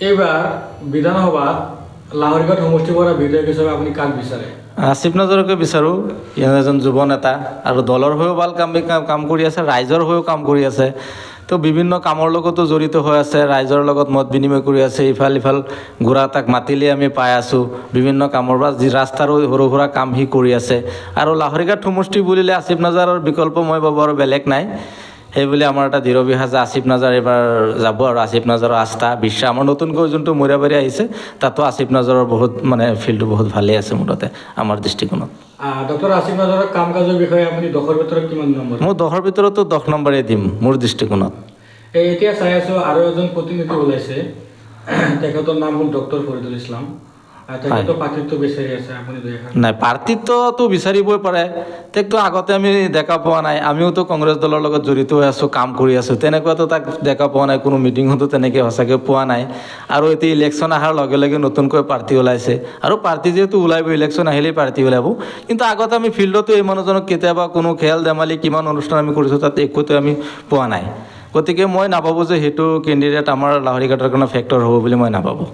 এইবাৰ বিধানসভাত লাহৰীঘাট সমষ্টিৰ পৰা বিধায়ক হিচাপে আপুনি কাক বিচাৰে? আসিফ নজৰকে বিচাৰোঁ। এজন যুৱ নেতা আৰু দলৰ হৈও ভাল কাম কৰি আছে, ৰাইজৰ হৈও কাম কৰি আছে। তো বিভিন্ন কামৰ লগতো জড়িত হৈ আছে, ৰাইজৰ লগত মত বিনিময় কৰি আছে। ইফাল ঘূৰা তাক মাতিলে আমি পাই আছোঁ বিভিন্ন কামৰ পৰা। যি ৰাস্তাৰো সৰু সুৰা কাম সি কৰি আছে। আৰু লাহৰীঘাট সমষ্টি বুলিলে আসিফ নজৰৰ বিকল্প মই ভাবোঁ আৰু বেলেগ নাই। সেইবুলি আমাৰ এটা দৃঢ় বিশ্বাস যে আসিফ নজৰ এইবাৰ যাব আৰু আসিফ নজৰৰ আস্থা বিশ্বাস। আমাৰ নতুনকৈ যোনটো মৰিয়াবাৰী আহিছে তাতো আসিফ নজৰৰ বহুত ফিল্ডটো বহুত ভালেই আছে মুঠতে আমাৰ দৃষ্টিকোণত। ডক্টৰ আসিফ নজৰৰ কাম কাজৰ বিষয়ে আপুনি 10ৰ ভিতৰত কিমান নম্বৰ? মই 10ৰ ভিতৰতো 10 নম্বৰেই দিম মোৰ দৃষ্টিকোণত। এতিয়া চাই আছোঁ আৰু এজন প্ৰতিনিধি ওলাইছে, তেখেতৰ নাম হ'ল ডক্টৰ ফৰিদুল ইছলাম। তেখেতৰ প্ৰাৰ্থিত্ব বিচাৰি আছে, আপুনি নাই প্ৰাৰ্থিত্বটো বিচাৰিবই পাৰে। তেওঁকতো আগতে আমি দেখা পোৱা নাই। আমিওতো কংগ্ৰেছ দলৰ লগত জড়িত হৈ আছোঁ, কাম কৰি আছোঁ। তেনেকুৱাতো তাক দেখা পোৱা নাই, কোনো মিটিঙতো তেনেকৈ সঁচাকৈ পোৱা নাই। আৰু এতিয়া ইলেকশ্যন অহাৰ লগে লগে নতুনকৈ প্ৰাৰ্থী ওলাইছে, আৰু প্ৰাৰ্থী যিহেতু ওলাব, ইলেকশ্যন আহিলেই প্ৰাৰ্থী ওলাব। কিন্তু আগতে আমি ফিল্ডতো এই মানুহজনক কেতিয়াবা কোনো খেল ধেমালি কিমান অনুষ্ঠান আমি কৰিছোঁ, তাত একোতে আমি পোৱা নাই। গতিকে মই নাভাবোঁ যে সেইটো কেণ্ডিডেট আমাৰ লাহৰীঘাটৰ কাৰণে ফেক্টৰ হ'ব বুলি মই নাভাবোঁ।